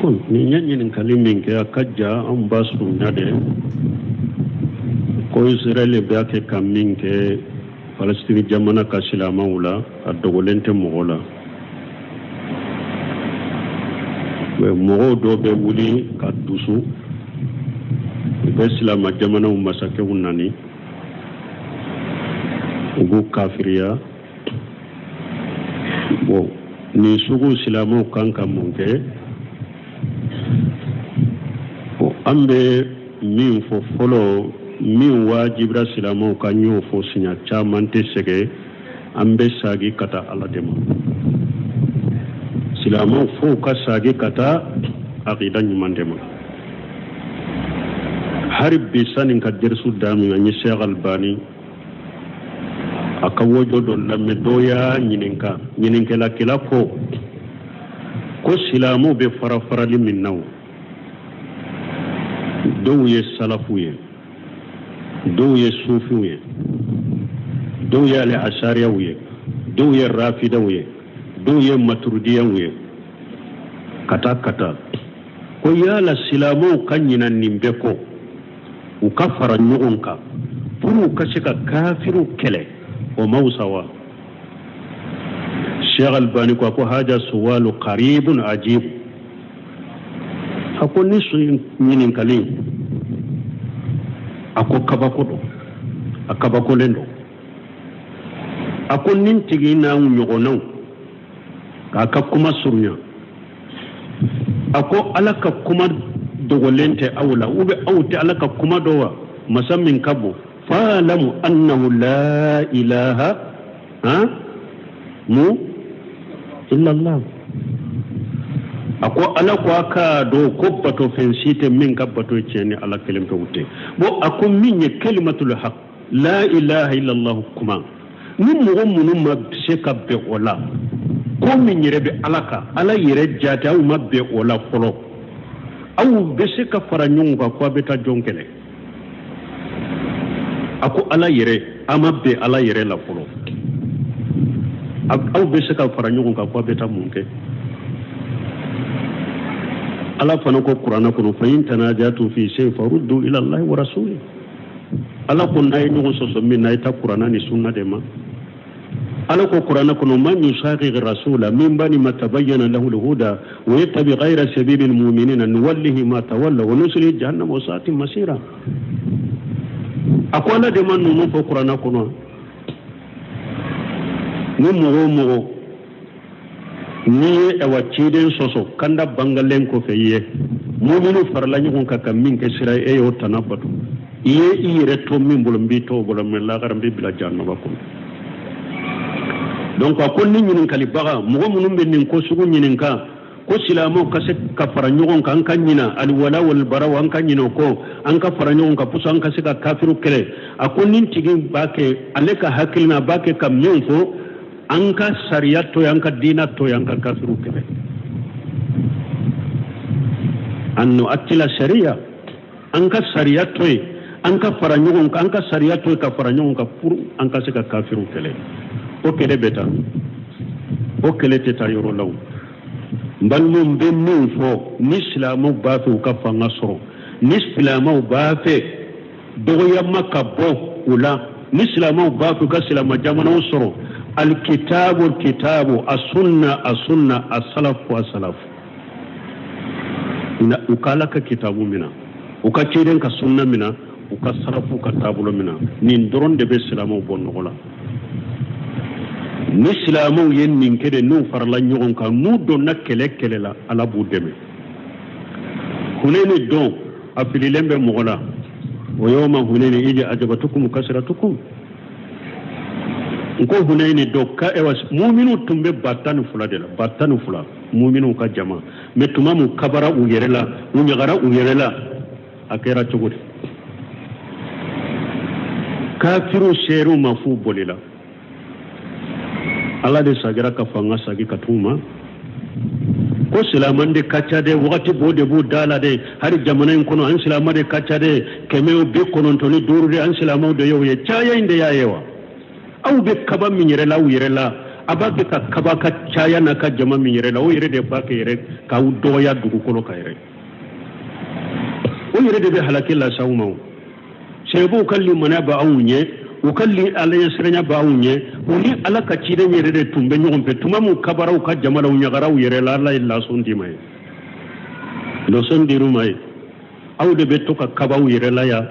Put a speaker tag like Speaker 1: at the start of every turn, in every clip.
Speaker 1: kun ni nyanyin kalimin ke akajja an basu nade ko Israel be ake kamin ke Palestine jamana ka silama wala adogolente mogola we mogo do be wuli ka dusu be silama jamana masake wunani ugu kafiriya bo ni sugu silama kanka munke o ambe min fo folo min wajibra silama kanyo fo sinya chamante sege ambe sagi kata ala dema silama fo ka sagi kata aqida nyumandema harib bisanin ka dersu dami ni Sheikh Albani akawojo do lamme doya nyininka la kila ko silamu be farafarali min naw do ye salafu ye do ye sufi ye do ye al ashariya ye do ye rafida ye do ye maturidiya ye kata ko yala silamu kanyina nimbe ko ukafara nyugonka puru kasika kafiru kele o mausawa Sheikh Albani ko haja suwalu qaribun ajib ako nisu nyinin kali ako kabako lendo ako nintigi na nyogono aka kuma surnya ako alaka kuma dogolente awla ube awti alaka kuma dowa masammin kabo fa'lamu annahu la ilaha illa Allah ako ala ko aka do ko bato fensite min kabbato ceni ala kelim to wutte bo ako min ye kalimatul haq la ilaha illa Allah kuma nim mo munum ma se kabbe wala ko min yirebe alaka ala yire jata o mabbe wala folo aw be se ka faranyun ko beta jonkele ako ala yire amabbe ala yire la folo aw be se ka faranyun ko beta munke ala fana ko qur'ana ko fa in tanajatu fi shay faruddu ila Allah wa rasuli ala ko nay no so min nay ta qur'ana ni sunna de ma ala ko qur'ana ko man yusaqi rasula min bani ma tabayyana lahu al-huda wa yattabi ghayra sabilil mu'minina nuwallihi ma tawalla wa nuslihi jahannam wa sa'at masira akola de man no ko qur'ana ko no mo ni awaciden soso kanda bangalen ko feye mu'minu farla nyugo kaka min ke sira e yo tanabatu iye ire to min bolom bi to bolom la garam bi bila janno bako donc akon ni nyinin kali baga mo munum be nin ko sugu nyinin ka ko silamo ka se ka fara nyugo kan kan nyina al wala wal bara wan kan nyino ko an ka fara nyugo ka puso an ka se ka kafiru kele akon nin tigin bake aleka hakilna bake kam nyon ko anka sariyato yanka dina to yanka kafiru kebe anno atila sharia anka sariyato anka faranyon anka sariyato ka faranyon ka pur anka se ka kafiru kele o kele beta o kele te tayoro law mbalmum be min fo ni islamu ba fe ka fanga soro ni islamu ba fe doya makabo ula ni islamu ba fe ka islamu jamana soro الكتاب السنة السلف والسلف وكالك كتاب منا وكتيرن كسنة منا وكسلف وكتاب منا نندرون دبي سلامو بونغولا نسلامو ين من كده نو فرلا نيون كان نو دون كله لا على بودمه هنين دون افليلم بمغلا ويوم هنين يجي اجبتكم كسرتكم ko hunayni dokka e was mu'minu tumbe battanu fula de la battanu fula mu'minu ka jama me tumamu kabara u yerela u nyagara u yerela akera chogodi kafiru sheru mafu bolila ala de sagira ka fanga sagi katuma ko silamande kaccade wakati bode bu dala de hari jamanain kono an silamade kaccade kemeo be kono toni durude an silamau de yoye chaya inde yayewa aw be kaba min yere la abake ka kaba ka caya na ka jama min yɛrɛ la o yɛrɛ de b'a kɛ yɛrɛ k'aw dɔgɔya dugukolo kan yɛrɛ o yɛrɛ de bɛ halaki lase aw ma o sɛbɛw ka limaniya bɛ aw ɲɛ u ka ala ɲɛsiranya bɛ aw ɲɛ u ni ala ka ciden yɛrɛ de tun bɛ ɲɔgɔn fɛ tuma min kabaraw ka jama la u ɲagaraw yɛrɛ la ala ye lasɔn d'i ma ye lasɔn dir'u ma ye aw de bɛ to ka kabaw yɛrɛ la yan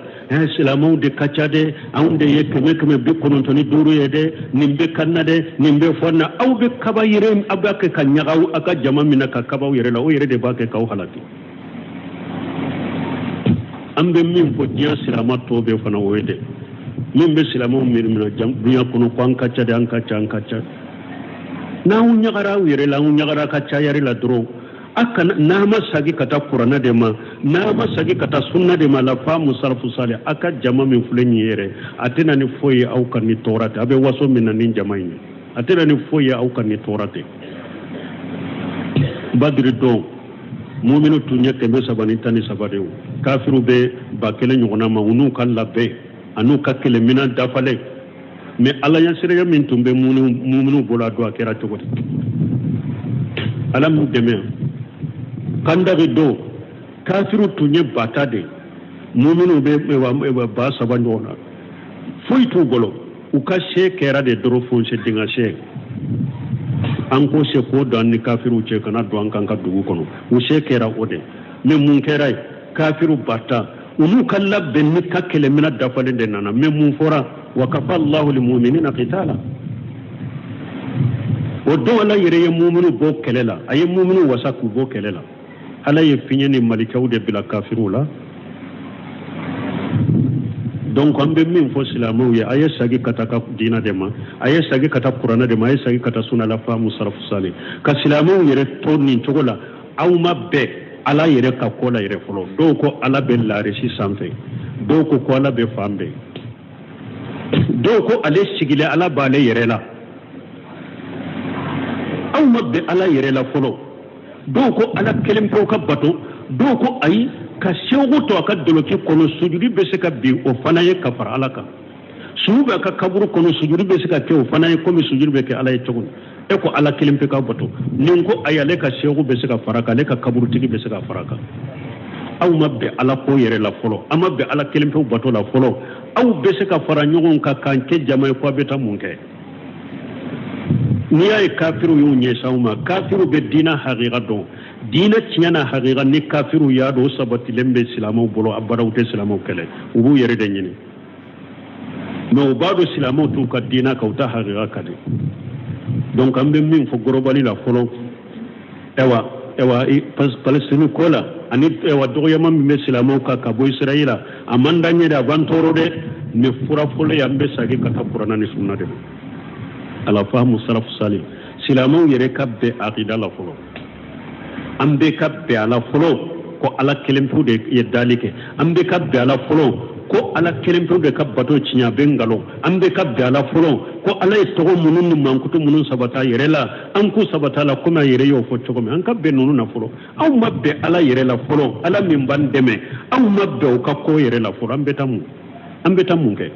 Speaker 1: silamɛw de ka ca dɛ anw de ye 195 ye dɛ nin bɛ kan na dɛ nin bɛ fɔ na aw bɛ kaba yɛrɛ aw b'a kɛ ka ɲagaw aw ka jama min na ka kabaw yɛrɛ la o yɛrɛ de b'a kɛ k'aw halaki an bɛ min fɔ diɲɛ silamɛ tɔw bɛ fana o ye dɛ min bɛ silamɛw minɛ dunya kɔnɔ ko an ka ca dɛ an ka ca an ka ca n'anw ɲagara aw yɛrɛ la anw ɲagara ka ca yɛrɛ la dɔrɔn n'a ma sagi ka taa kuranɛ de ma n'a ma sagi ka taa sunna de ma la fa musarafu sale a ka jama min filɛ nin ye yɛrɛ a tɛna ni foyi ye aw ka ni tɔɔrɔ tɛ a bɛ waso min na ni jama in ye a tɛna ni foyi ye aw ka ni tɔɔrɔ tɛ badiri don muminu tun ye 313 de ye kafiru bɛ 1000 ɲɔgɔnna ma u n'u ka labɛn a n'u ka kɛlɛminɛn dafalen mais ala ɲɛsiranya min tun bɛ muminu bolo a don a kɛra cogo di ala m'u dɛmɛ kandari do kafiru tun ye bata de muminu bɛ ba saba ɲɔgɔn na foyi t'u bolo u ka se kɛra de dɔrɔn fonse dinga se an ko se ko don ni kafiru cɛ kana don an kan ka dugu kɔnɔ u se kɛra o de mais mun kɛra ye kafiru bata olu ka labɛn ni ka kɛlɛminɛn dafalen de nana mais mun fɔra wa kafa Allahu lil mu'minina qitala o don ala yɛrɛ ye muminu bɔ kɛlɛ la a ye muminu wasa k'u bɔ kɛlɛ la ala ye fiɲɛ ni malikɛw de bila kafiru la donc an bɛ min fɔ silamɛw ye a ye sagi ka taa ka diinɛ de ma a ye sagi ka taa kuranɛ de ma a ye sagi ka taa sunna la fa musarafu sale ka silamɛw yɛrɛ to nin cogo la aw ma bɛɛ ala yɛrɛ ka ko la yɛrɛ fɔlɔ dɔw ko ala bɛ laarisi sanfɛ dɔw ko ala bɛ fan bɛɛ dɔw ko ale sigilen ala b'ale yɛrɛ la aw ma bɛn ala yɛrɛ la fɔlɔ dɔw ko ala kelen pewu ka bato dɔw ko ayi ka sew to a ka doloki kɔnɔ sujudi bɛ se ka bin o fana ye ka fara ala kan suju bɛ ka kaburu kɔnɔ sujudi bɛ se ka kɛ o fana ye komi sujudi bɛ kɛ ala ye cogo e ko ala kelen pe ka bato nin ko ayi ale ka sew bɛ se ka fara kan ale ka kaburutigi bɛ se ka fara kan aw ma bɛn ala ko yɛrɛ la fɔlɔ aw ma bɛn ala kelen pewu bato la fɔlɔ aw bɛ se ka fara ɲɔgɔn kan k'an kɛ jama ye ko a bɛ taa mun kɛ n'i y'a ye kafiru y'u ɲɛsin aw ma kafiru bɛ diinɛ hakika dɔn diinɛ tiɲɛ na hakika ni kafiru y'a dɔn o sabatilen bɛ silamɛw bolo abada u tɛ silamɛw kɛlɛ u b'u yɛrɛ de ɲini mais u b'a dɔn silamɛw t'u ka diinɛ kan u ta hakika ka di donc an bɛ min fɔ gɔrɔbali la fɔlɔ Palestine ko la ani dɔgɔyama min bɛ silamɛw kan ka bɔ Israɛl a man d'an ye dɛ a b'an tɔɔrɔ dɛ mais fura fɔlɔ ye an bɛ sagi ka taa kuranɛ ni sunna de ma ala fahamu salafu salih silamɛw yɛrɛ ka bɛn akida la fɔlɔ an bɛ ka bɛn ala fɔlɔ ko ala kelen pewu de ye dali kɛ an bɛ ka bɛn ala fɔlɔ ko ala kelen pewu de ka bato tiɲɛ a bɛ nkalon an bɛ ka bɛn ala fɔlɔ ko ala ye tɔgɔ minnu ni mankutu minnu sabata yɛrɛ la an k'u sabata la komi a yɛrɛ y'o fɔ cogo min an ka bɛn ninnu na fɔlɔ aw ma bɛn ala yɛrɛ la fɔlɔ ala min b'an dɛmɛ aw ma bɛn u ka ko yɛrɛ la fɔlɔ an bɛ taa mun kɛ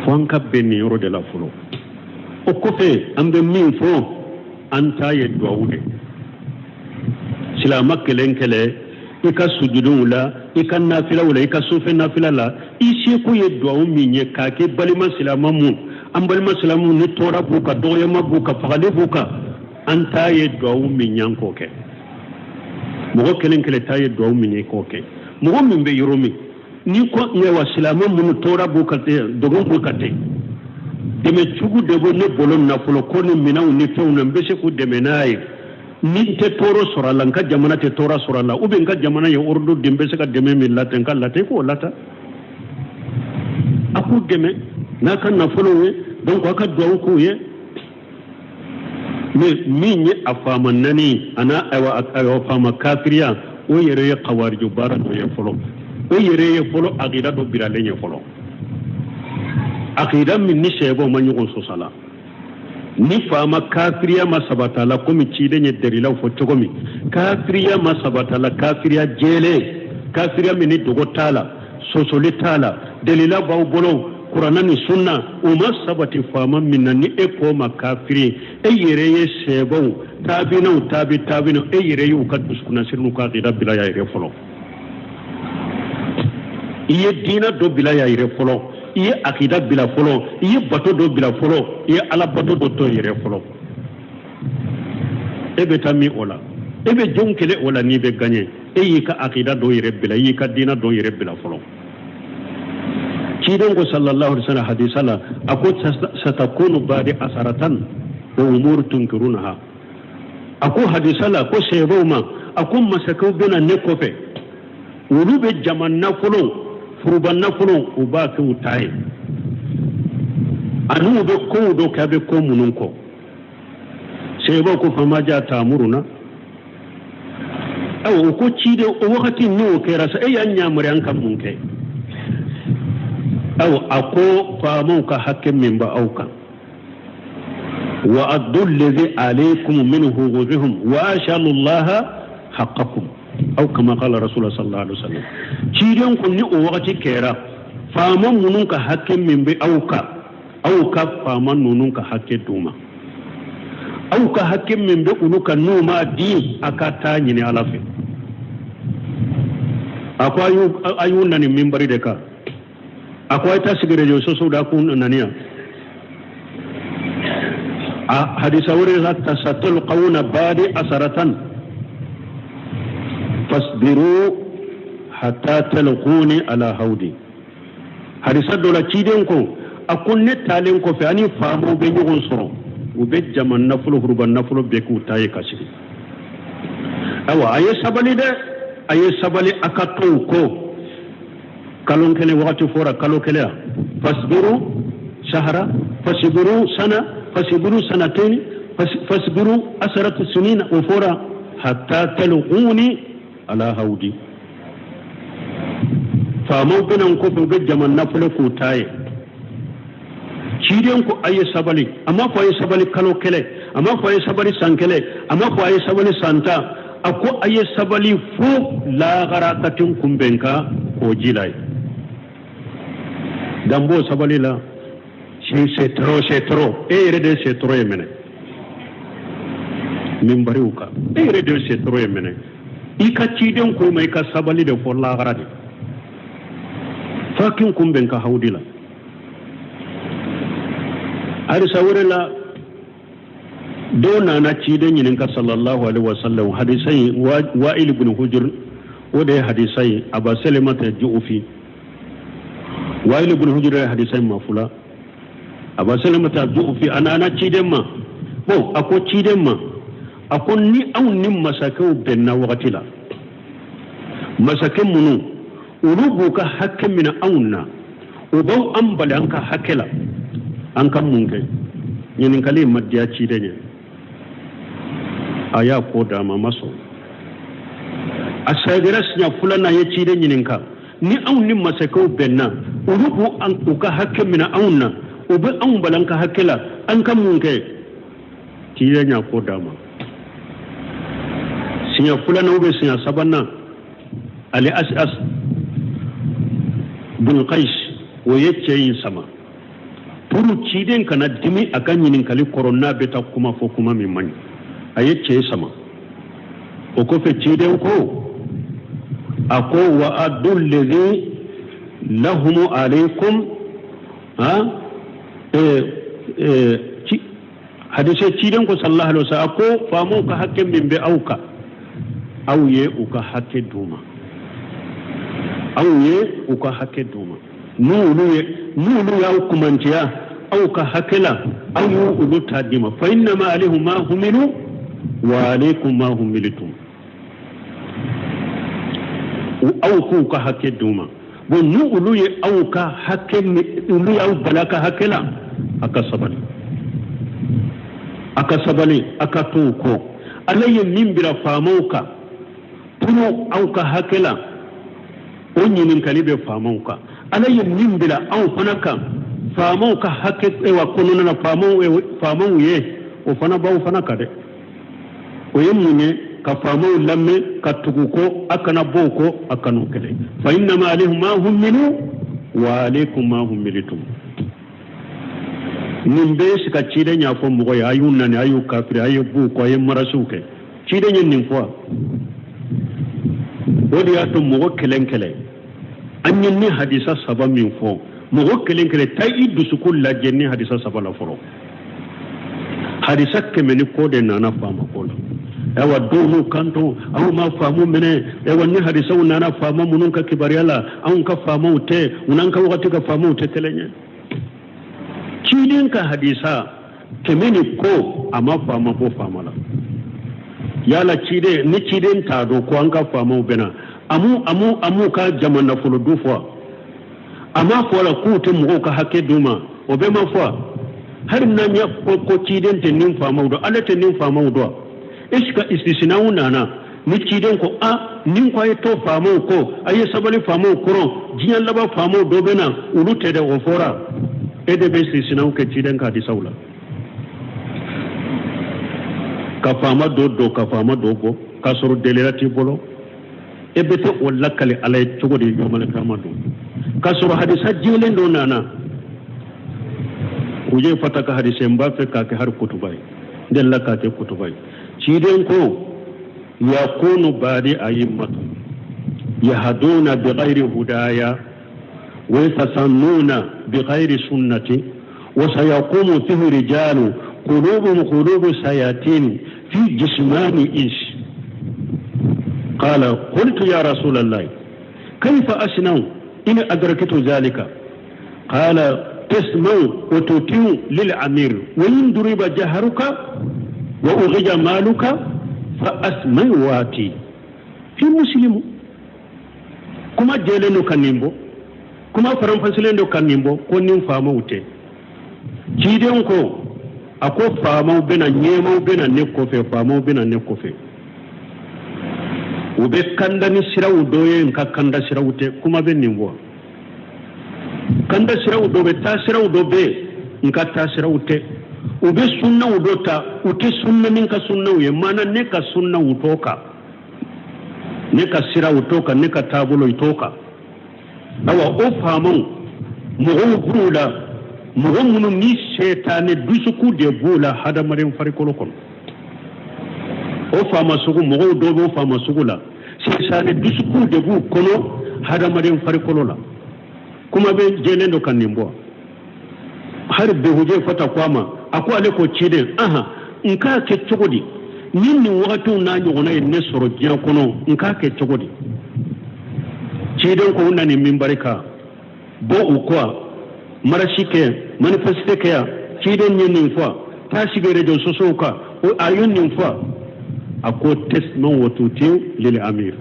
Speaker 1: fo an ka bɛn nin yɔrɔ de la fɔlɔ o kɔfɛ an bɛ min fɔ an ta ye duwawu de silamɛ kelen kɛlɛ i ka sujuduw la i ka nafilaw la i ka sufɛ nafila la i seko ye duwawu min ye k'a kɛ balima silamɛ mun an balima silamɛw ni tɔɔrɔ b'u kan dɔgɔyama b'u kan fagali b'u kan an ta ye duwawu min ye an k'o kɛ mɔgɔ kelen kelen ta ye duwawu min ye k'o kɛ mɔgɔ min bɛ yɔrɔ min ni ko yawa silamɛ minnu tɔɔrɔ b'u kan dogon b'u kan ten dɛmɛ jugu de bɛ ne bolo nafolo ko ni minɛnw ni fɛnw na n bɛ se k'u dɛmɛ n'a ye ni n tɛ tɔɔrɔ sɔrɔ a la n ka jamana tɛ tɔɔrɔ sɔrɔ a la ou bien n ka jamana ye ordre de n bɛ se ka dɛmɛ min lata n ka lata i k'o lata a k'u dɛmɛ n'a ka nafolow ye donc a ka duwawu k'u ye mais min ye a faama nani a n'a a faama kafiriya o yɛrɛ ye kawariju baara dɔ ye fɔlɔ o yɛrɛ ye fɔlɔ akida dɔ biralen ye fɔlɔ akida min ni sɛbɛw ma ɲɔgɔn sɔsɔ la ni faama kafiriya ma sabata la komi ciden ye dɛrilaw fɔ cogo min kafiriya ma sabata la kafiriya jɛlen kafiriya min ni dogo t'a la sɔsɔli t'a la dalila b'aw bolo Qur'ana ni sunna uma sabati fama minna ni eko makafiri e yere ye sebo tabinu e yere yu kaduskuna sirnu ka gida bila ya yere folo iye dina do bila ya yere folo iye akida bila folo iye bato do bila folo iye ala bato do to yere folo ebe tami ola ebe jonkele ola ni be ganye e yi ka akida do yere bila yi ka dina do yere bila folo kidan go sallallahu alaihi wasallam hadisala akut satakunu ba'di asaratan wa umur tunkirunaha aku hadisala ko seboma aku masakau bena nekofe wulu be jaman nafolo furuban nafolo uba ke utai anu be ko do ka be ko mununko sebo ko famaja tamuruna aw ko cide o wakati no ke rasa e yanya muri an kan munke aw ako famuka hakim min ba auka wa addu alladhi alaykum minhu ghuzhum wa ashalu allaha haqqakum aw kama qala rasulullah sallallahu alaihi wasallam ciden kun ni o wakati kera faman mununka hakim min bi auka faman nununka hakke duma auka hakim min bi unuka numa di akata nyini alafi akwai ayuna ni minbari de ka akwai ta sigire jo so da kun naniya a hadisa wuri hatta satul qawna badi asaratan fasbiru hatta talquni ala haudi hadisa dola ciden ko akunne talen ko fe ani famo be nyogon soro ube jaman nafulu hurban nafulu be ku tayi kashi awa aye sabali akato ko kalon kele wakati fora kalo kele fasbiru shahra fasbiru sana fasbiru sanatayn fasbiru asaratu sinina wa fora hatta talquni ala haudi famo binan ko be jaman nafulu ku tayi ciden ko aye sabali amma ko aye sabali kalo kele amma ko aye sabali sankele amma ko aye sabali santa ako aye sabali fu la garakatin kumbenka ko jilai dambo sabali la c'est trop e rede c'est trop yemene min bariuka e rede c'est trop yemene ika ciden ko mai ka sabali de fo la garade fakin kumbenka haudila har sawurela dona na ci dan yin ka sallallahu alaihi wasallam hadisai wa'il ibn hujr wanda hadisai aba salimata ju'fi wa'il ibn hujr hadisai mafula aba salimata ju'fi ana ci dan ma ko ako ci dan ma akon ni an nin masakau benna waqtila masakin munu urubu ka hakkin min aunna ubau an balanka hakila an kan mun kai yin kale madiya ci da ne aya ko da ma maso asagira snya fulana ya ci da yin ka ni an nin masakau benna urubu an kuka hakkin mina aunna ubi an balanka hakila an kan mun kai ci da nya ko da ma snya fulana ube snya sabanna ali asas bin qais wa yace yin sama puru ciden kana dimi akan yinin kali corona beta kuma fo kuma min mani ayece sama o ko fe ciden ko ako wa adul ladhi lahum alaykum ha hadise ciden ko sallallahu alaihi wasallam ko famu ka hakken min be auka auye uka hakke duma auye uka hakke duma nulu ya hukumanciya au ka hakila au yi ulu tadima fa inna ma alaihu ma humilu wa alaikum ma humilitum au ku ka hakke duma bon nu ulu ye au ka hakke ulu ya balaka hakila aka sabali aka tuko alayya min bila famauka tunu au ka hakila onyin kalibe famauka alayin min bila an fana kan famu ka hakke wa kununa na famu ye o fana ba o fana kade o yemune ka famu lamme ka tuguko akana boko akanu kede fa inna ma alihum ma hum minu wa alaikum ma humilitum nin be sika ciden ya fo mogo ya ayun nani ayu kafir ayu bu ko yem marasuke ciden nin fo wodi ya to mogo kelen anyin ni hadisa saba min fo mogo kelen tay iddu sukul la jenni hadisa saba la foro hadisa kemeni ko de nana fama ko la ewa donu kanto aw ma famu mene ewa ni hadisa nana fama munun ka kibariyala an ka famu te unan ka wakati ka famu te telenye cilin ka hadisa kemeni ko amma fama ko famala yala cide ni ciden ta do ko an ka famu bena amu ka jamana fulu dufwa amma ko la kutu mu ka hakke duma o be ma fwa har nan ya ko ciden te nin famu do alate nin famu do iska istisna'u nana ni ciden ko a nin ko ay to famu ko ay sabali famu kuro jiyan laba famu do bena ulute de ofora ede be istisna'u ke ciden ka di saula ka fama do ka fama do go ka soro delerati bolo ebe to walla kale alay togodi yomal kamado ka soro hadisa jilen do nana uje fataka hadise mbafe ka ke har kutubai della ka ke kutubai ciden ko yakunu badi ayimmatu yahduna bighairi hudaya wa yatasannuna bighairi sunnati wa sayaqumu fihi rijalu qulubuhum qulubu sayatin fi jismani ish qala qultu ya rasul allah kayfa asna'u in adraktu dhalika qala tasma'u wa tuti'u lil amir wa in duriba jahruka wa ughija maluka fa asmai wati fi muslimu kuma jeleno kanimbo kuma faran fasilendo kanimbo ko nin fama ute ciden ko ako fama bena nyema bena ne kofe fama bena ne kofe ube kanda ni sirawu doye nka kanda sirawu te kuma be nimbo kanda sirawu dobe ta sirawu dobe nka ta sirawu te ube sunna udota uti sunna minka sunna uye mana neka sunna utoka neka sira utoka neka tabulo itoka awa ofamu muhubula muhumunu ni shetane dusuku de bula hada marin farikolo kono ofama sugu muhu dobe ofama sugula shetane dusuku de bu kono hada marin farikolo la kuma be jelendo kanimbo har be huje fata kwama ako ale ko ciden aha nka ke cogodi ninni wakati na nyogona ne soro jiya kono nka ke cogodi ciden ko nani mimbarika bo ukwa marashike manifeste kaya ciden nyenin fa ta shige rejo sosoka o ayun nin fa ako test non wotutiu lil amir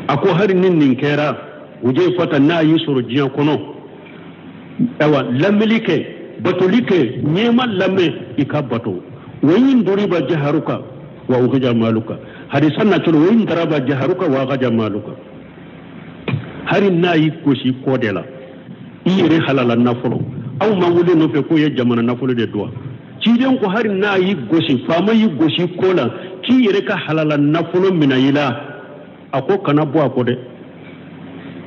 Speaker 1: ako har ninnin kera uje fata na yi soro jiya kono ewa lamilike batulike nyema lame ikabato wayin duriba jaharuka wa ukhija maluka hadisan na chulo wayin daraba jaharuka wa ukhija maluka hari nayi koshi kodela ire halala nafolo aw mangule no fe ko ye jamana nafolo de doa ciden ko hari nayi goshi fama yi goshi kola ki ire ka halala nafolo minayila ako kana bo akode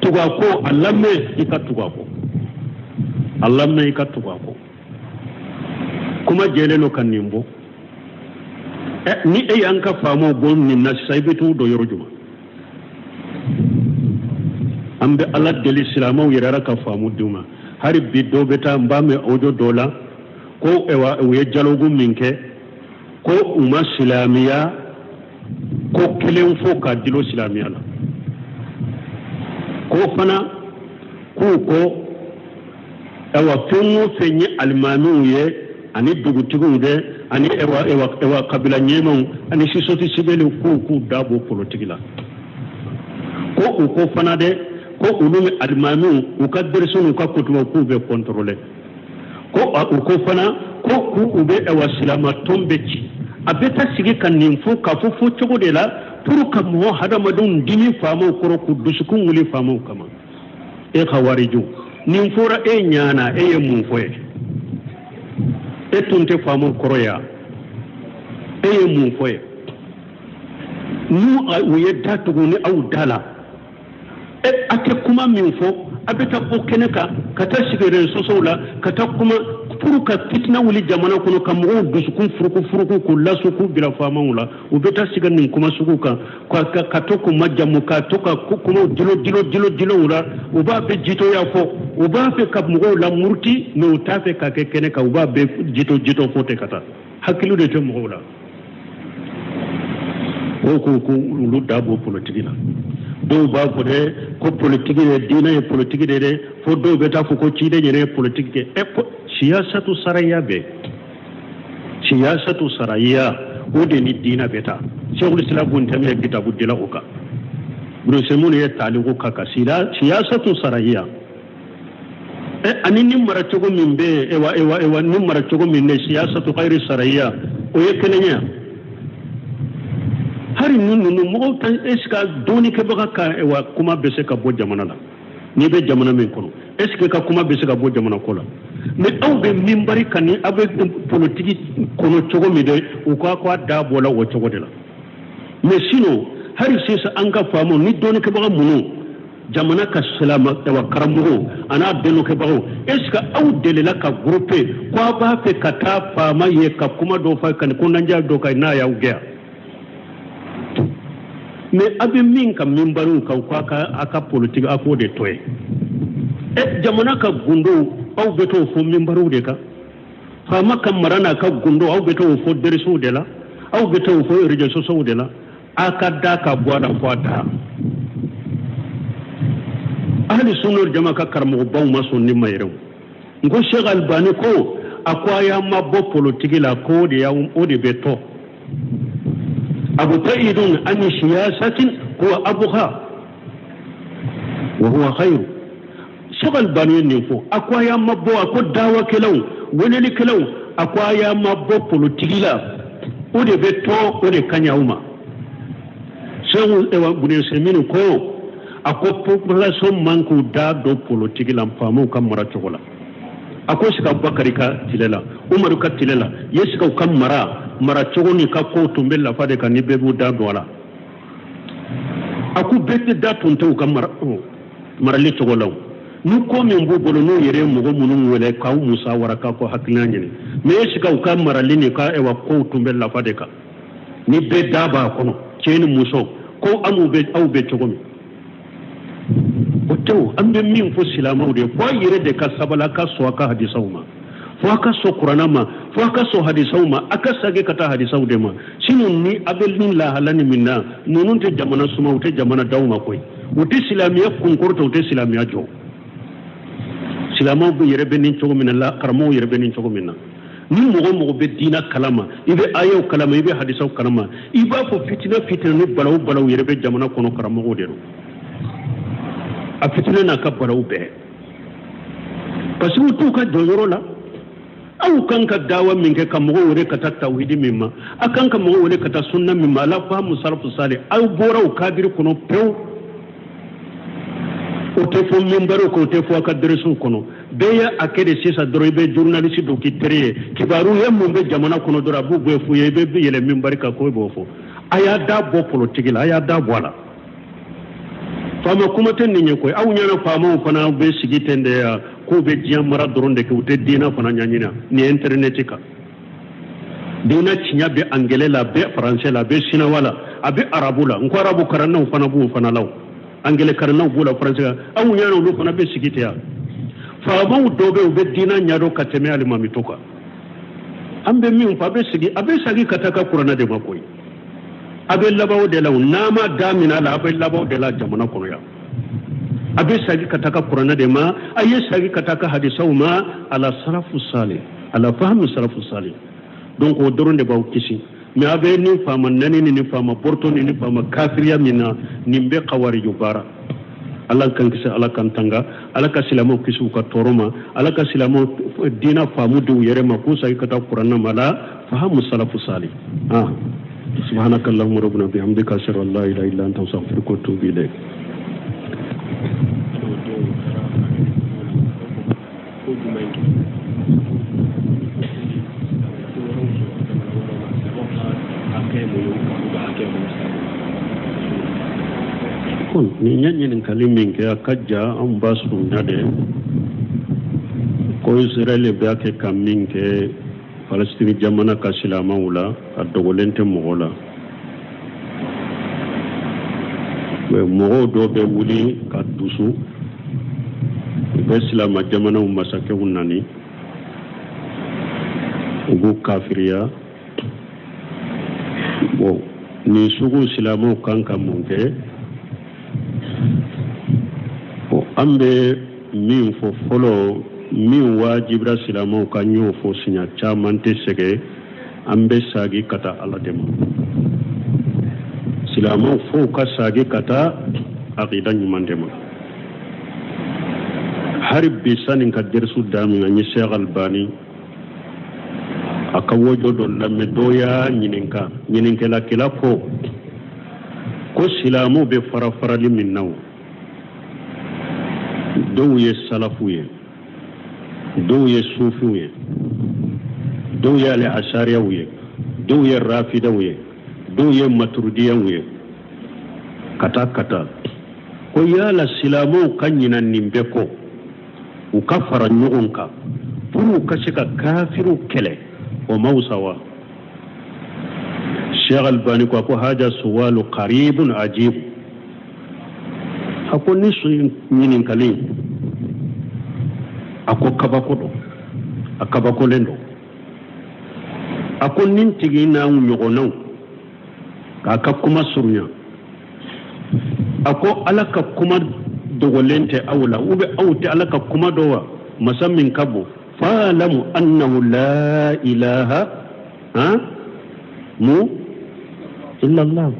Speaker 1: tuga ko allame ikatuga ko allame ikatuga ko kuma jeleno kanimbo ni e yanka famo bonni na saybitu do yorojuma ambe ala del islamo yerara ka famu duma hari biddo beta mbame ojo dola ko ewa we jalogu minke ko umma islamiya ko kelen fo ka dilo islamiya la ko fana ko ewa fengo fenye almanu ye ani dugutigu de ani ewa kabila nyemon ani sisoti sibelu ku dabo politique la ko fana de ko ulumi almanu ka bersonu ka kutuba ku be contrôler ko fana ko ku ube ewa silama tombeci abeta sigi kanin fo ka fo chogo de la pour ka mo hada madun dimi famo koro ku dusukun wuli famo kama e khawariju nin fora e nyana e yemu foye e tunte famo koroya e yemu foye nu uye datugo ni au dala e ate kuma min fo abeta ko keneka kata sigere sosola kata kuma pour ka fitna wuli jamana kono kam mo dusukun furuku ko lasuku bila famawula ubeta sigan nin kuma sukuka ka to ko majamu ka to ka kuma dilo wala uba be jito ya fo uba fe kab mo la murti no tafe ka ke keneka uba be jito fote kata hakilu de to mo la ko lu dabo politique la do ba ko de ko politique de dina e politique de fo do beta fo ko ci de ne politique ke siyasatu saraya ode ni dina beta shaykhul islam bun tamia kitabu dila uka bro semuni ya taliqu kaka siyasatu saraya ani nimara chogo mimbe ewa nimara chogo minne siyasatu ghairi saraya o yekenenya hari nunu mo tan eska doni ke baka ka ewa kuma bese ka bo jamana la ni be jamana men kono eske ka kuma bese ka bo jamana ko la mais aw be mimbari kani abe politique kono chogo mi de o ko da bola o chogo de la mais sinon hari sisa anga famo ni doni ke baka munu jamana ka salama wa karamugo ana delo ke baka eska aw dele la ka groupe ko ba fe kata fama ye ka kuma do fa kan ko nanja do kai na ya ugia mais abe min ka mimbaru ka aka politique ako de toy jamana ka gundo aw beto fo mimbaru de ka fama kam marana ka gundo aw beto fo deriso de la aw beto fo rejeso so de la aka da ka boada fota ahli sunur jama ka karmo baw maso ni mayrew ngo Sheikh Albani ko akwaya mabbo politique la ko de ya o de beto أبتعد عن سياسة هو أبوها وهو خير شغل بانيين نفو أكوايا مبو أكو داوة كلاو ونالي كلاو أكوايا مبو بولوتيلا ودي بيتو ودي كانياوما شغل بني سمينو كو أكو population manku da do بولوتيلا مفامو كمرا شغلا أكو سكا بكري كتللا عمر كتللا يسكا كمرا mara chogo ni ka ko tumbe la fade ka ni bebu da dola aku bette da tunte ka mara le chogo law nu ko min bu bolo no yere mo go munun wele ka musa waraka ko hakina nyini me shika ka mara le ni ka e wa ko tumbe la fade ka ni be da ba kono ceni muso ko amu be au be chogo mi oto ambe min fo silama de ko yere de ka sabala ka so ka hadisawma fo aka so qur'anama fo aka so hadisawma aka sage kata hadisaw de ma sinun ni abel nin la halani minna nunun te jamana suma ute jamana dawma koy ute silamiya kunkurta ute silamiya jo silamaw be yere be nin chogo min la qarmo yere be nin chogo minna ni mogo be dina kalama ibe ayo kalama ibe hadisaw kalama iba fo fitina ni balaw yere be jamana kono qarmo de a fitina na ka balaw be parce que tout ka dojoro la aw kan ka dawa min ke ka mogo wore ka tawhidi mimma akan ka mogo wore ka ta sunna mimma la fa musarfu salih aw boraw kadir kono pew o te fo mimbaro ko te fo ka dresu kono be ya akede sisa dorobe journalist do ki tere kibaru yammo be jamana kono dora bu be fu yebe be yele mimbari ka ko bo fo aya da bo politique la aya da bola fama kuma tan ni ko aw nyana fama fana be sigitende ya ko be jiyan mara doronde ke ute dina fana nyanyina ni internet ka dina cinya be angele la be français la be sinawala abe arabula nko arabu karanna fana bu fana law angele karanna bu la français aw nyana lu fana be sigite ya fa ba dobe be dina nyado kateme ali mamitoka ambe mi fa be sigi abe sagi kataka qur'ana de makoy abe labaw de law nama damina la abe labaw de la jamana kono ya abe sagi kataka qur'ana de ma aye sagi kataka hadisaw ma ala salafu salih ala fahmi salafu salih donc o doronde baw kisi mi abe ni fama nani ni fama porto ni fama kafiriya mina nimbe qawari jubara Allah kan kisa Allah kan tanga Allah ka silamo kisu ka toroma Allah ka silamo dina famu du yere ma ko sagi kataka qur'ana mala fahmu salafu salih subhanakallahumma rabbana bihamdika ashhadu an la ilaha illa anta astaghfiruka wa atubu ilayk afon ni nyanyin kalimin ke akajja an basu nyade ko Israel be ake kamin ke Palestine jamana ka silama wula adogolente mogola mogo do be wuli ka dusu be silama jamana masake wunani ugu kafiriya bo ni sugu silama kanka munke o ambe min fo folo min wajibra silama kanyo fo sinya chamante sege ambe sagi kata ala dema silama fo ka sagi kata aqida nyumandema harib bisanin ka dersu dami ngani Sheikh Albani akawojo do lamme doya nyininka la kila ko silamu be farafarali min naw dow ye salafu ye dow ye sufu ye dow ye al ashariya ye dow ye rafida ye dow ye maturidiya ye kata ko yala silamu kanyina nimbe ko ukafara nyugonka puru kashika kafiru kele o mausawa Sheikh Albani ko haja suwalu qaribun ajib ako nisu nyinin kali ako kabako lendo ako nintigi na nyogono ka kuma surunya ako alaka kuma dogolente awla ube awti alaka kuma dowa masammin kabo fa'lamu annahu la ilaha mu illa Allah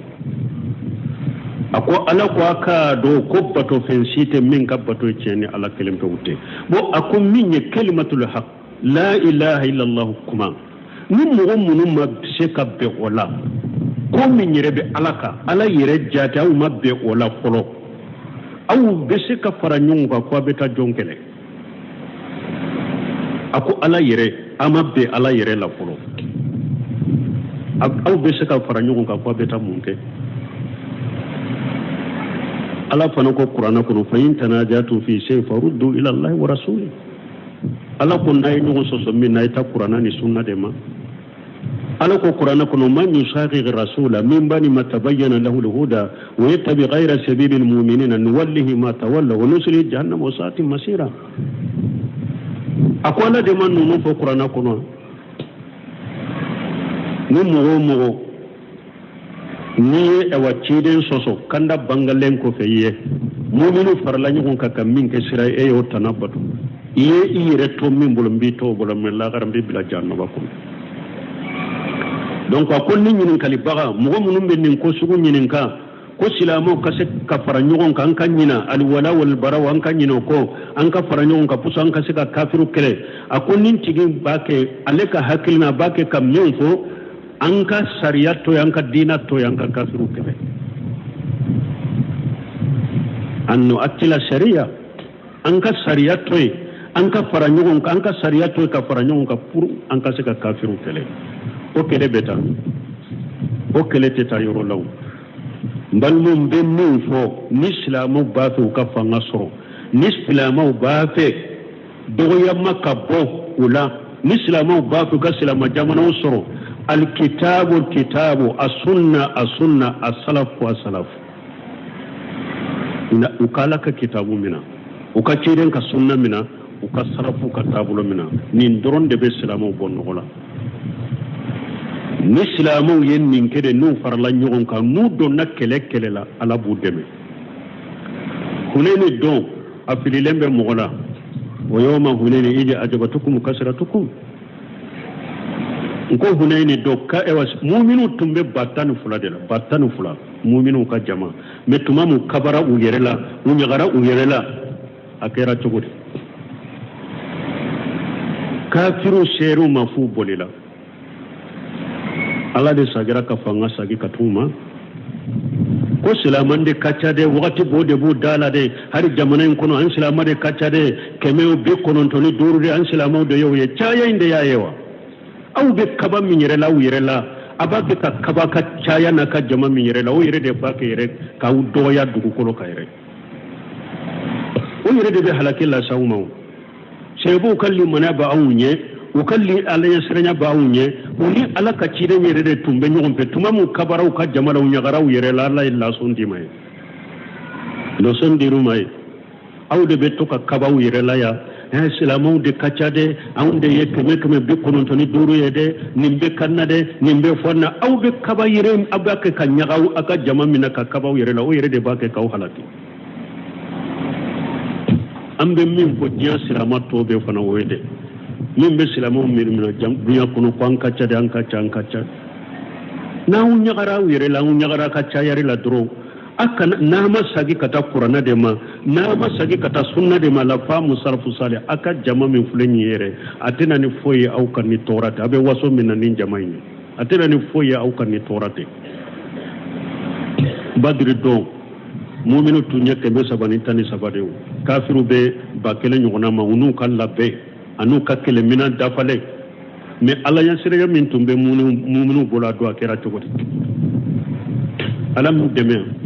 Speaker 1: ako ala ko aka do ko bato fensite min kabbato ceni ala kelim to wutte bo ako min ye kalimatul haq la ilaha illa Allah kuma nim mo munum ma se kabbe wala ko min yirebe alaka ala yire jata o mabbe wala folo aw be se ka fara nyunga ko be ta jonkele ako ala yire amabbe ala yire la folo aw be se ka fara nyunga ko be ta munke ala fana ko qur'ana ko fa in tanajatu fi shay faruddu ila Allah wa rasuli ala ko nay no so min nay ta qur'ana ni sunna de ma ala ko qur'ana ko man yusaqi rasula min bani ma tabayyana lahu al-huda wa yattabi ghayra sabilil mu'minina nuwallihi ma tawalla wa nuslihi jahannam wa sa'at masira akwala de man no fo qur'ana ko no mo ni e wacciden soso kanda bangalen ko feye mu'minu farla nyugon kaka min ke sira e yo tanabatu iye ire to min bolom bi to bolom la garam bi bila janno bakum donc akon ni nyinin kali baga mo munum be nin ko sugu nyinin ka ko silamo ka se ka fara nyugon kan kan nyina al wala wal bara wan kan nyino ko an ka fara nyugon ka puso an ka se ka kafiru kele akon nin tigin bake aleka hakilna bake kam nyon ko anka sariyato yanka dinato yanka kafiru kebe anno attila sharia anka sariyato anka faranyon anka sariyato ka faranyon ka pour anka se ka kafiru kele o kele beta o kele teta yoro law balmum be min fo ni islamu ba fe ka fanga soro ni islamu ba fe doya makabo ula ni islamu ba fe ka islamu jamana soro الكتاب السنة السلف والسلف وكالك كتاب منا وكتيرن كسنة منا وكسلف كتاب منا نندرون دبي سلامو بونغولا ni silamu yen min kede nu farla nyogon ka nu do nakele la ala bu deme huneni don afili lembe mogola wa yawma huneni iji ajabatukum kasratukum nko hunayni dokka e was mu'minu tumbe battanu fula de la battanu fula mu'minu ka jama me tumamu kabara u yerela u nyagara u yerela akera chogodi kafiru sheru mafu bolila ala de sagira ka fanga sagi katuma ko silamande kaccade wakati bode bu dala de hari jamanen kono an silamade kaccade kemeo be kono toni durude an silamawde yow ye chaya inde yayewa aw be kaba min yerela abake ka kaba ka caya na ka jama min yɛrɛ la o yɛrɛ de b'a kɛ yɛrɛ k'aw dɔgɔya dugukolo ka yɛrɛ o yɛrɛ de bɛ halaki las'aw ma o sɛbɛw ka limaniya b'anw ɲɛ u ka alaɲɛsiranya b'anw ɲɛ u ni ala ka ciden yɛrɛ de tun bɛ ɲɔgɔn fɛ tuma min kabaraw ka jama la u ɲagaraw yɛrɛ la ala ye lasɔn d'i ma ye lɔsɔn dir'u ma ye aw de bɛ to ka kabaw yɛrɛ la yan silamɛw de ka ca dɛ anw de ye 195 ye dɛ nin bɛ kan na dɛ nin bɛ fɔ na aw bɛ kaba yɛrɛ aw b'a kɛ ka ɲagaw aw ka jama min na ka kabaw yɛrɛ la o yɛrɛ de b'a kɛ k'aw halaki an bɛ min fɔ diɲɛ silamɛ tɔw bɛ fana o ye dɛ min bɛ silamɛw minɛ dunya kɔnɔ ko an ka ca dɛ an ka ca an ka ca n'anw ɲagara aw yɛrɛ la anw ɲagara ka ca yɛrɛ la dɔrɔn n'a ma sagi ka taa kuranɛ de ma n'a ma sagi ka taa sunna de ma la fa musarafu sale a ka jama min filɛ nin yɛrɛ a tɛna ni foyi ye aw ka ni tɔɔrɔ tɛ a bɛ waso min na ni jama in ye a tɛna ni foyi ye aw ka ni tɔɔrɔ tɛ badiri don muminu tun ye 313 de ye kafiru bɛ 1000 ɲɔgɔnna ma u n'u ka labɛn a n'u ka kɛlɛminɛn dafalen mais ala ɲɛsiranya min tun bɛ muminu bolo a don a kɛra cogo di ala m'u dɛmɛ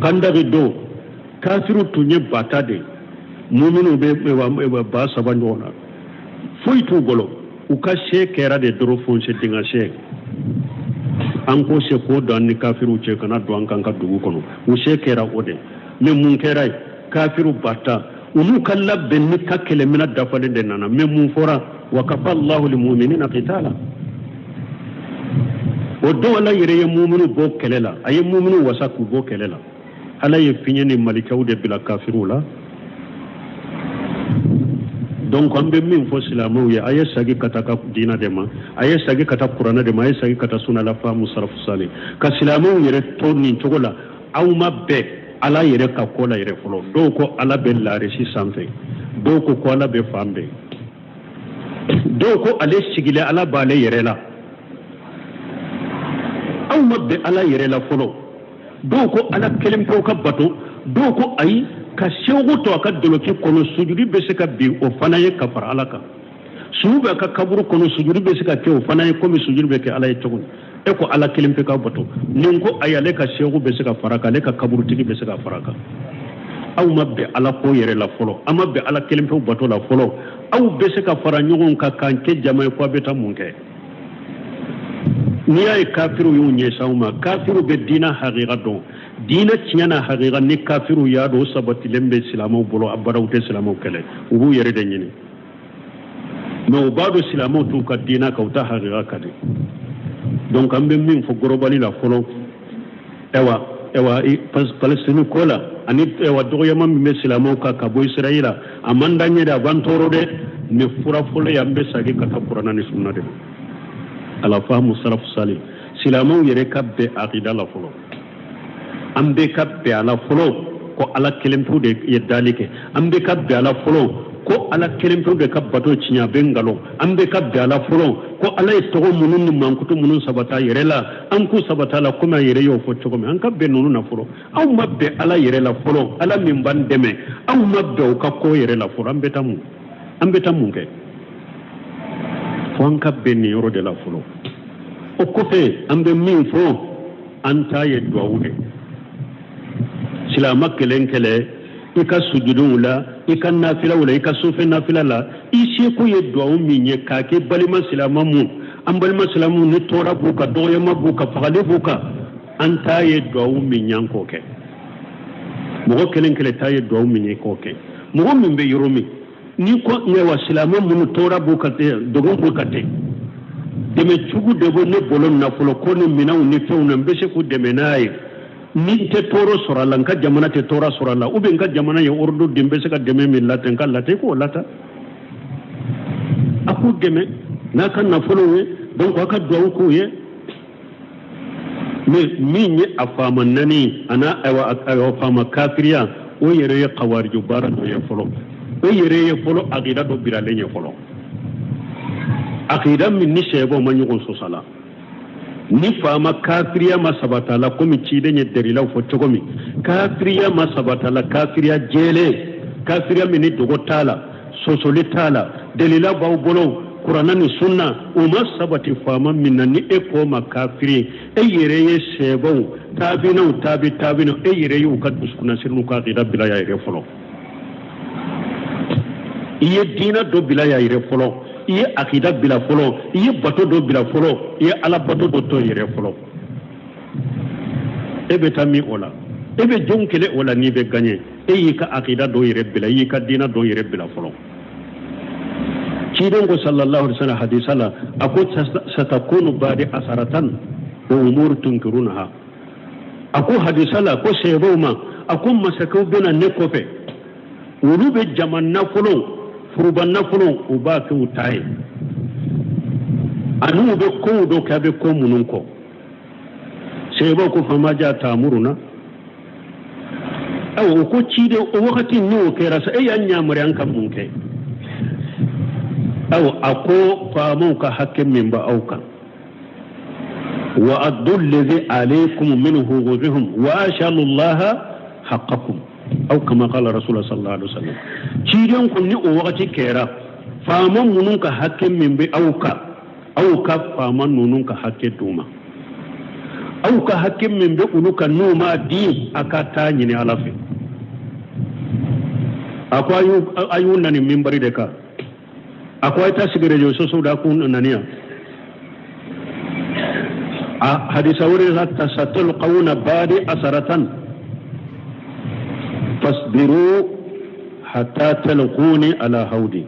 Speaker 1: kanda bɛ don kafiru tun ye bata de muminu bɛ 3000 ɲɔgɔn na foyi t'u bolo u ka se kɛra de dɔrɔn fonse dinga se an ko se ko don ni kafiru cɛ kana don an kan ka dugu kɔnɔ u se kɛra o de mais mun kɛra ye kafiru bata olu ka labɛn ni ka kɛlɛminɛn dafalen de nana mais mun fɔra wa kafa Allahu lil mu'minina qitala o don ala yɛrɛ ye muminu bɔ kɛlɛ la a ye muminu wasa k'u bɔ kɛlɛ la ala ye fiɲɛ ni malikɛw de bila kafiru la donc an bɛ min fɔ silamɛw ye a ye sagi ka taa ka diinɛ de ma a ye sagi ka taa kuranɛ de ma a ye sagi ka taa sunna la fa musarafu sale ka silamɛw yɛrɛ to nin cogo la aw ma bɛɛ ala yɛrɛ ka ko la yɛrɛ fɔlɔ dɔw ko ala bɛ laarisi sanfɛ dɔw ko ala bɛ fan bɛɛ dɔw ko ale sigilen ala b'ale yɛrɛ la aw ma bɛn ala yɛrɛ la fɔlɔ dɔw ko ala kelen pewu ka bato dɔw ko ayi ka sew to a ka doloki kɔnɔ sujudi bɛ se ka bin o fana ye ka fara ala kan suju bɛ ka kaburu kɔnɔ sujudi bɛ se ka kɛ o fana ye komi sujudi bɛ kɛ ala ye cogo e ko ala kelen pe ka bato nin ko ayi ale ka sew bɛ se ka fara kan ale ka kaburutigi bɛ se ka fara kan aw ma bɛn ala ko yɛrɛ la fɔlɔ an ma bɛn ala kelen pewu bato la fɔlɔ aw bɛ se ka fara ɲɔgɔn kan k'an kɛ jama ye ko a bɛ taa mun kɛ n'i y'a ye kafiru y'u ɲɛsin aw ma kafiru bɛ diinɛ hakika dɔn diinɛ tiɲɛ na hakika ni kafiru y'a dɔn o sabatilen bɛ silamɛw bolo abada u tɛ silamɛw kɛlɛ u b'u yɛrɛ de ɲini mais u b'a dɔn silamɛw t'u ka diinɛ kan u ta hakika ka di donc an bɛ min fɔ gɔrɔbali la fɔlɔ Palestine ko la ani dɔgɔyama min bɛ silamɛw kan ka bɔ Israɛl a man d'an ye dɛ a b'an tɔɔrɔ dɛ mais fura fɔlɔ ye an bɛ sagi ka taa kuranɛ ni sunna de ma ala faamu salafu sale silamɛw yɛrɛ ka bɛn akida la fɔlɔ an bɛ ka bɛn ala fɔlɔ ko ala kelen pewu de ye dali kɛ an bɛ ka bɛn ala fɔlɔ ko ala kelen pewu de ka bato tiɲɛ a bɛ nkalon an bɛ ka bɛn ala fɔlɔ ko ala ye tɔgɔ minnu ni mankutu minnu sabata yɛrɛ la an k'u sabata la komi a yɛrɛ y'o fɔ cogo min an ka bɛn ninnu na fɔlɔ aw ma bɛn ala yɛrɛ la fɔlɔ ala min b'an dɛmɛ aw ma bɛn u ka ko yɛrɛ la fɔlɔ an bɛ taa mun kɛ fo an ka bɛn nin yɔrɔ de la fɔlɔ o kɔfɛ an bɛ min fɔ an ta ye duwawu de silamɛ kelen kɛlɛ i ka sujuduw la i ka nafilaw la i ka sofɛ nafila la i seko ye duwawu min ye k'a kɛ balima silamɛ mun an balima silamɛw ni tɔɔrɔ b'u kan dɔgɔyama b'u kan fagali b'u kan an ta ye duwawu min ye an k'o kɛ mɔgɔ kelen kelen ta ye duwawu min ye k'o kɛ mɔgɔ min bɛ yɔrɔ min ni ko wa silamɛ minnu tɔɔrɔ b'u kan dogon b'u kan ten dɛmɛ jugu de bɛ ne bolo nafolo ko ni minɛnw ni fɛnw na n bɛ se k'u dɛmɛ n'a ye ni n tɛ tɔɔrɔ sɔrɔ a la n ka jamana tɛ tɔɔrɔ sɔrɔ a la ou bien n ka jamana ye ordre de n bɛ se ka dɛmɛ min lata n ka lata i k'o lata a k'u dɛmɛ n'a ka nafolow ye donc a ka duwawu k'u ye mais min ye a faama nani a n'a a faama kafiriya o yɛrɛ ye kawariju baara dɔ ye fɔlɔ o yɛrɛ ye fɔlɔ akida dɔ biralen ye fɔlɔ akida min ni sɛbɛw ma ɲɔgɔn sɔsɔ la ni faama kafiriya ma sabata la komi ciden ye dɛrilaw fɔ cogo min kafiriya ma sabata la kafiriya jɛlen kafiriya min ni dogo t'a la sɔsɔli t'a la dalila b'aw bolo Qur'ana ni sunna uma sabati fama minna ni eko makafiri e yere ye sebo tabinu e yere yu ka duskuna sirnu ka qida bila ya yere folo iye dina do bila ya yere folo iye akida bila folo iye bato do bila folo iye ala bato do to yere folo ebe tami ola ebe jonkele ola ni be gagné e yi ka akida do yere bila yi ka dina do yere bila folo kidon ko sallallahu alaihi wasallam hadisala ako satakunu ba'di asaratan wa umur tunkirunaha ako hadisala ko seboma ako masakau bena nekofe wulu be jaman nafolo furuban nafolo uba ke utaye anu be ko do ka be ko munun ko sebo ko famaja tamuruna aw ko cide o wakati ni o kera sa e yanya mari an kan munke aw ako famu ka hakke min ba auka wa addu alladhi alaykum minhu ghudhum wa ashalu allaha haqqakum aw kama qala rasulullah sallallahu alaihi wasallam ciden kun ni o wakati kera famu munun ka hakke min be auka famu nunun ka hakke duma auka hakke min be uluka numa di akata nyini alafi akwai ayuna ni minbari de ka akwai ta sigire jo so da kun naniya a hadisa wuri hatta satul qawna badi asaratan fasbiru hatta talquni ala haudi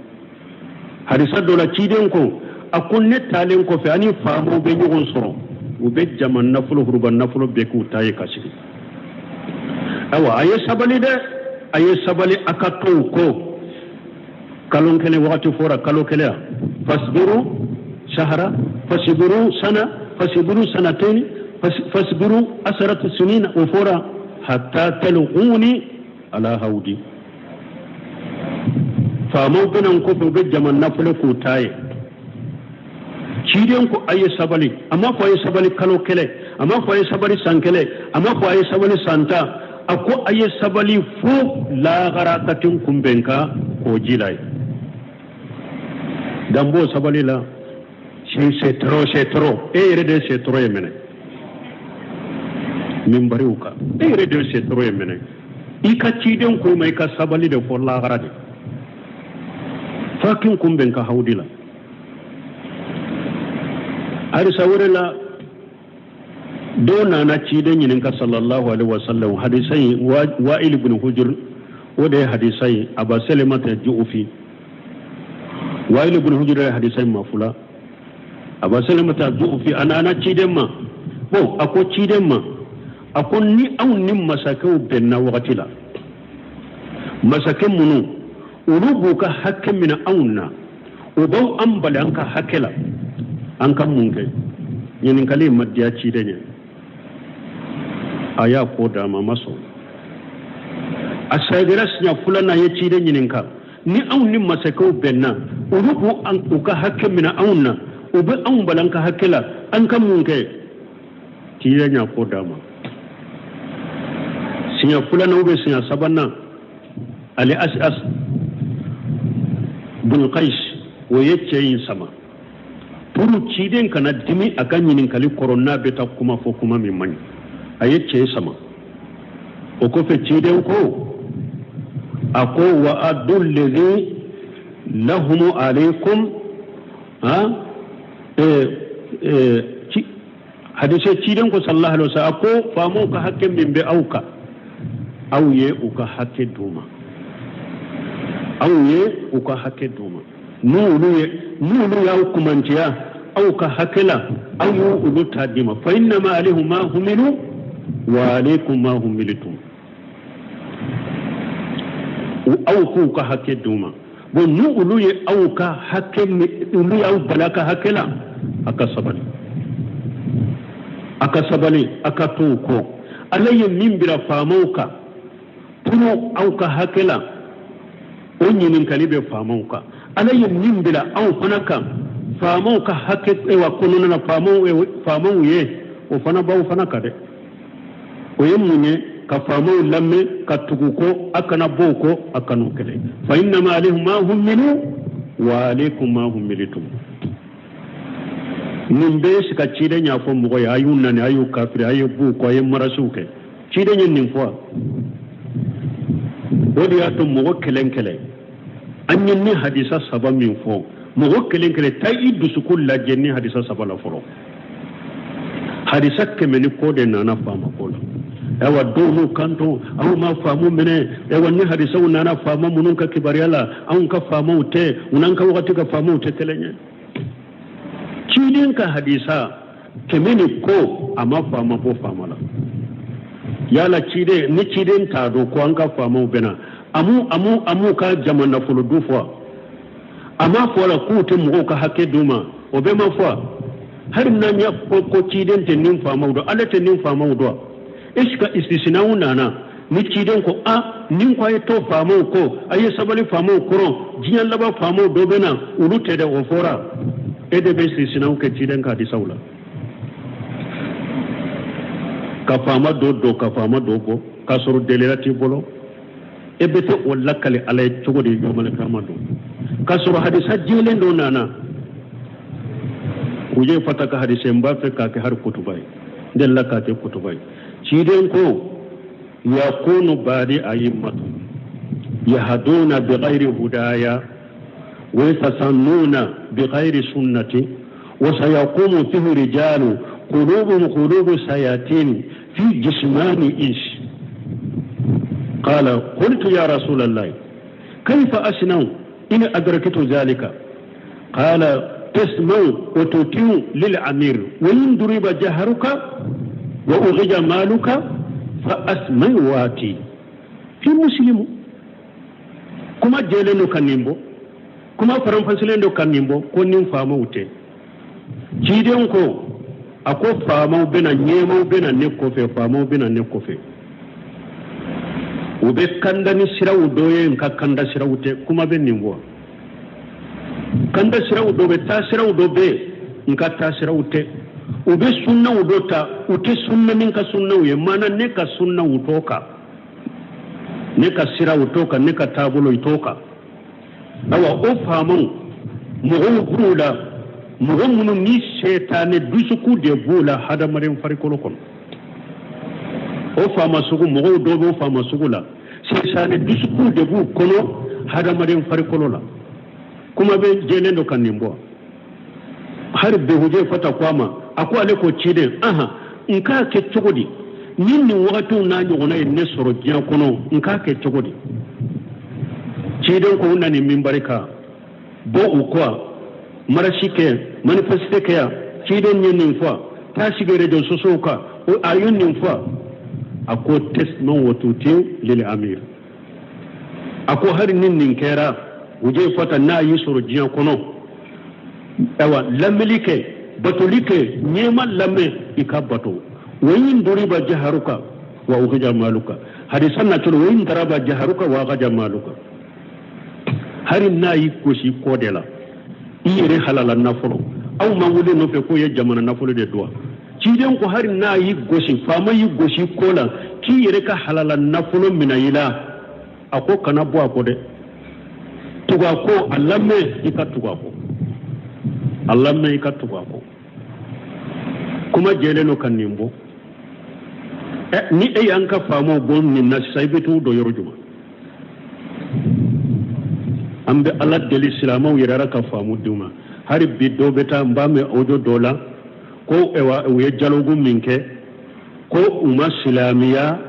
Speaker 1: hadisa dola ciden ko akunne talen ko fe ani famo be yugon soro ube jaman nafulu hurban nafulu be ku tayi kashi awa aye sabali akato ko kalon kene wakati fora kalo kele fasbiru shahra fasbiru sana fasbiru sanatayn fasbiru asaratu sinina wa fora hatta talquni ala haudi famo binan ko be jaman nafulu ku tayi ciden ko aye sabali amma ko aye sabali kalo kele amma ko aye sabali sankele amma ko aye sabali santa ako aye sabali fu la garatatin kumbenka ko jilai dambo sabali la c'est trop e rede c'est trop yemene min bariuka e rede c'est trop yemene ika ciden ko mai ka sabali de fo la garade fakin kumbenka haudila hadisa wurila dona na ciden yinin ka sallallahu alaihi wasallam hadisai wa'il ibn hujr wada hadisai aba salamata ju'fi wa'il ibn hujr hadisai mafula aba salamata ju'fi ana ciden ma bo ako ciden ma akon ni an nin masakau benna waqtila masakan munu urubu ka hakkan min aunna ubau ambalan ka hakela an kan mun kai yanin kale madiya ci da ne aya ko da ma maso asairas nya fulana ya ci da yinin ka ni aunin masakau benna urubu an kuka hakke mina aunna ubi an balanka hakkela an kan mun kai ci da nya ko da ma sinya fulana ube sinya sabanna ali asas bin qais wa yace yin sama puru ciden kana dimi akan yinin kali corona beta kuma fo kuma min mani ayece sama o ko fe ciden ko ako wa adul ladhi lahum alaykum hadise ciden ko sallallahu alaihi wasallam ako famo ka hakke min be auka awye uka hakke duma nulu ya hukumanciya au ka hakila au yu uluta dima fa inna ma alaihi ma humilu wa alaikum ma humiltum au ku ka hakke duma bon nu ulu ye au ka hakke ulu ya balaka hakila aka sabali aka tuko alayya min bira famauka tunu au ka hakila onyinin kalibe famauka alayya min bila an fanaka famu ka hakke wa kununa na famu ye o fana ba o fana kade o yemunye ka famu lamme ka tuguko akana boko akanu kede fa inna ma alihim ma hum minu wa alaikum ma humilitum min be sika ciden ya fo mo ya ayunna ne ayu kafir ayu bu ko yem marasuke ciden nin fo wodi ya to mo kelen anyin ni hadisa saba min fo mo kelen tay iddu sukul la jenni hadisa saba la foro hadisa kemeni ko de nana fama ko la ewa donu kanto aw ma famu mene ewa ni hadisa nana fama munun ka kibariyala an ka famu te unan ka wakati ka famu te telenye ciden ka hadisa kemeni ko amma fama bo fama la yala cide ni ciden ta do ko an ka famu bena amu ka jamana fulu dufwa amma fola ku te mu ka hakke duma o be ma fwa har nan ya ko ciden te nin famu do ala te nin famu do iska istisna'u nana ni ciden ko a nin ko to famu ko ayi sabali famu kuro jiyan laba famu do bena ulute da ofora ede be istisna'u ke ciden ka di saula ka fama do ka fama do go ka suru delirati bolo ebe to walla kale alay togodi yomal kamado ka suru hadisa jelen do nana uje fataka hadise mbafe ka ke har kutubai della ka te kutubai ciden ko yakunu badi ayimmatu yahduna bighairi hudaya wa yatasannuna bighairi sunnati wa sayaqumu fihi rijalu qulubu sayatin fi jismani ish قال قلت يا رسول الله كيف أصنع إن أدركت ذلك قال تسمع وتطيع للأمير وإن ضرب جهرك وأخرج مالك فأسمع واتي في مسلم كما جيلنو كنيمبو كما فرنفسلنو كنيمبو كونين فاموتي جيدن كو أكو فامو بنا نيمو بنا نكوفي فامو بنا نكوفي ube kandani sirawu doye nka kanda sirawu te kuma be nimbo kanda sirawu do be ta sirawu do be nka ta sirawu te ube sunna udota ute sunna minka sunna uye mana neka sunna utoka neka sirawu toka neka tabulo itoka awa ofamu muhubula muhumunu ni shetane dusuku de bula hada marim farikolo kono o fama sugu mogo do be o fama sugu la sesane dusuku de bu kono hada maden farikolo la kuma be jelendo kanimbo har be huje fata kwama ako ale ko cide aha nka ke togodi ninni wakatu na nyogona ne soro jiya kono nka ke togodi cide ko nani mimbarika bo ukwa marashike manifeste kaya cide nyenin fa ta shigere do sosoka o ayun nin fa ako test non wotutin lil amir ako har nin kera wuje fata na yi soro jiya kono ewa lamilike batulike nyema lamme ikabato wayin duriba jaharuka wa ukhja maluka hadisan na tulo wayin daraba jaharuka wa ukhja maluka har na yi koshi kodela ire halala nafolo aw mangule no fe ko ye jamana nafolo de doa ciden ko har na yi goshi fama yi goshi kola ki yere ka halala nafulo minayila ako kana bo akode tuga ko allame ika tuga ko allame ika tuga ko kuma jeleno kanimbo ni e yanka famo bon ni na saybetu do yorjuma ambe alla del islamu yerara ka famu duma har biddo beta mbame ojo dola ko ewa uye jalogu minke ko umma silamiya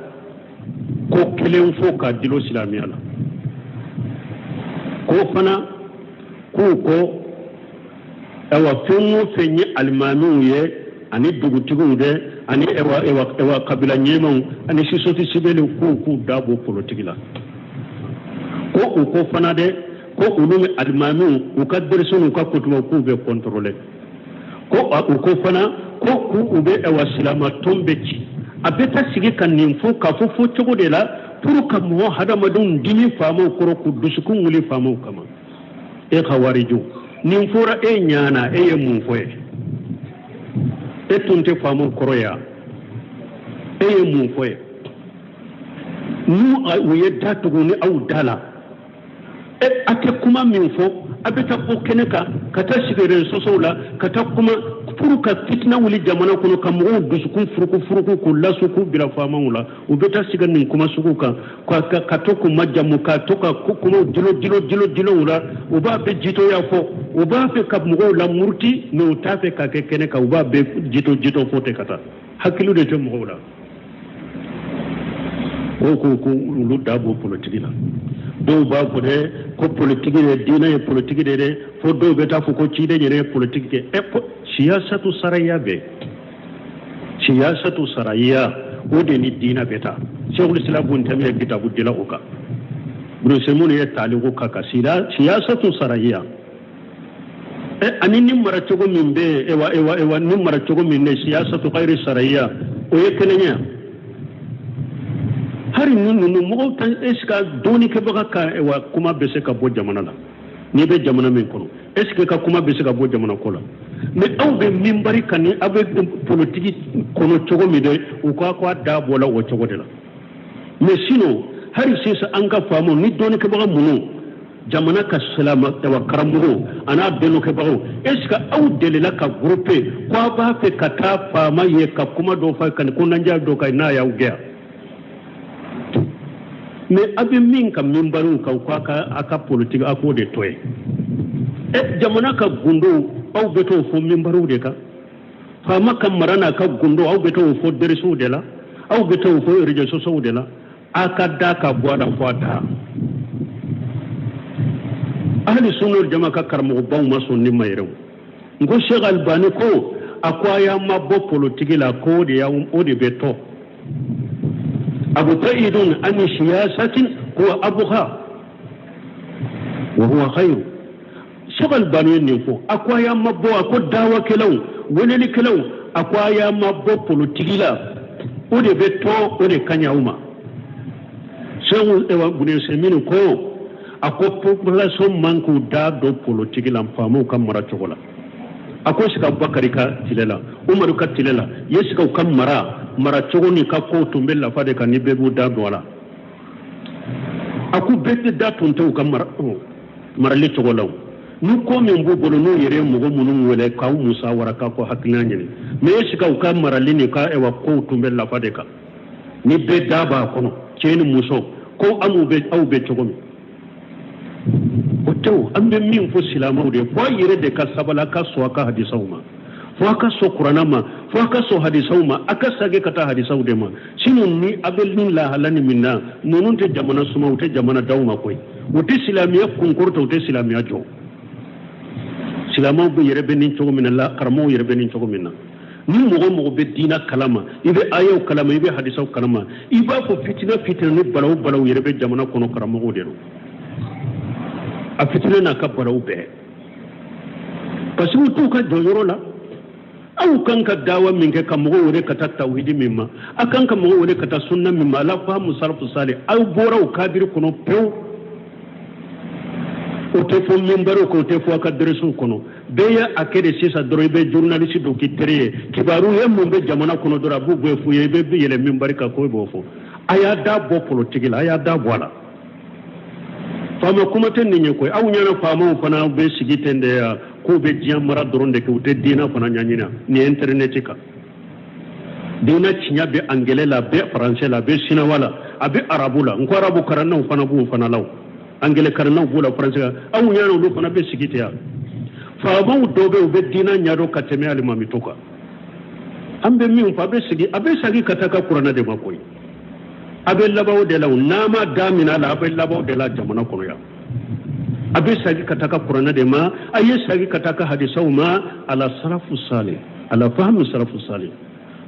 Speaker 1: ko kelen fo ka dilo silamiya la ko fana ko ewa fengo fenye almanu ye ani dugutigu de ani ewa kabila nyemon ani sisoti sibele ko dabo politiki la ko fana de ko ulumi almanu ukaddir sunu ka kutuma ku be contrôler ko fana ko ku ube ewa silama tombeci abeta sigi kanin fo ka fo togo de la pour ka mo hada madun dimi famo koro ku dusukun wuli famo kama e khawariju nin fora e nyana e yemu foye e tunte famo koro ya e yemu foye nu uye datugo ni au dala e ate kuma min fo abeta ko keneka kata sigere sosola kata kuma furuka fitna wuli jamana kono kamu dusukun furuku ko lasuku bila famawula ubeta siganin kuma sukuka ka to kuma jamu ka to ka kuma dilo wula uba be jito ya fo uba be ka mugo la murti no tafe ka keneka uba be jito fote kata hakilu de to mugo la ko lu dabo politique la do ba ko de ko politique de dina e politique de fo do beta fo ko ci de ne politique ke siyasatu saraya o de ni dina beta shaykhul islam bun tamiya kitabu dila uka bro semun ya taliqu kaka siyasatu saraya ani nim mara chogo min be ewa nim mara chogo min ne siyasatu ghairi saraya o yekenenya hari nunu mo tan eska doni ke baka ka ewa kuma bese ka bo jamana la ni be jamana min kono eske ka kuma bese ka bo jamana kola mais aw be mimbari kani abe politique kono chogo mi de u ko da bola o chogo de la mais sinon hari sisa an ka famo ni doni ke baka munu jamana ka salama ewa karamugo ana deno ke baka eska aw delela ka groupe ko ba fe kata fama ye ka kuma do fa kan ko nanja do kai na ya ugia mais abin min ka mimbaru ka aka politique ako de toy jamana ka gundo aw beto fo mimbaru de ka fama kam marana ka gundo aw beto fo derisu de la aw beto fo reje so de la aka da ka boada fata ahli sunul jama ka karmo baw maso ni mayrew ngo Sheikh Albani ko akwaya mabbo politique la ko de ya o de beto أبتعد عن سياسة هو أبوها وهو خير شغل بانين نفو أكوايا مبو أكو داوة كلاو ونالي كلاو أكوايا مبو بولوتيكيلا ودي بيتو ودي كانياوما سيغل إيوا بني سيمين كو أكو population manku da do بولوتيكيلا مفامو كامرا چوغولا أكو سيكا بكاري كا تيليلا عمر كا تيليلا يسيكا كامرا mara chogo ni ka ko tumbe la fade ka ni bebu da dola aku bette da tunte ka mara le chogo law nu ko min bu bolo no yere mo go munu wele ka musa waraka ko hakina nyini me shika ka mara le ni ka ewa ko tumbe la fade ka ni be da ba kono ceni muso ko amu be au be chogo mi oto ambe min fo silama de fo yere de ka sabala ka so ka hadisa uma fo aka so qur'ana ma fo aka so hadisa ma aka sage kata hadisa de ma shinun ni abelin la halani minna nonun te jamana suma ute jamana dawma koy wote silamiya kunkurta wote silamiya jo silama be yere benin chogo min la karamo yere benin chogo minna ni mogo be dina kalama ibe ayo kalama ibe hadisa kalama iba ko fitina ni balaw yere be jamana kono karamo go dero a fitina na ka balaw be parce que tout ka joro la aw kan ka dawa min ke ka mogo wore ka tawhidi mimma akan ka mogo wore ka ta sunna mimma la fahamu sarfu salih aw boraw kabir kono pew o te fo mimbaro ko te fo ka dresu kono be ya akede sisa doro be journalist do ki tere kibaru yemmo be jamana kono dora bu be fu ye be yele mimbari ka ko bo fo aya da bo politique la aya da bola fama kuma ten ni ko aw nyana fama fana be sigitende ya ko be jiyan mara doronde ke wote dina fana nyanyina ni internet ka dina cinya be angele la be français la be sinawala abe arabula nko arabu karanna fana bu fana law angele karanna bu la français aw nyano lu fana be sigite ya fa ba dobe be dina nyado kateme ali mamitoka ambe mi fa be sigi abe sagi kataka qur'ana de makoy abe labaw de law nama damina la abe labaw de la jamana kono ya abe sagi kataka qur'ana de ma aye sagi kataka hadisau ma ala salafu salih ala fahmi salafu salih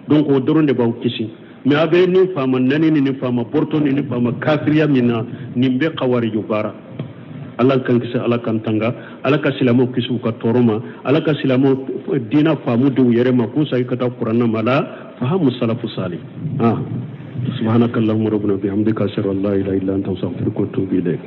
Speaker 1: donc o doronde baw kisi mais abe ni fama nani ni fama porto ni fama kafiriya mina nimbe qawari jubara ala kan kisi ala kan tanga ala ka silamo kisu ka toroma ala ka silamo dina famu de yere ma ko sagi kataka qur'ana mala fahmu salafu salih subhanakallahumma rabbana bihamdika ashhadu an la ilaha illa anta astaghfiruka wa atubu ilayk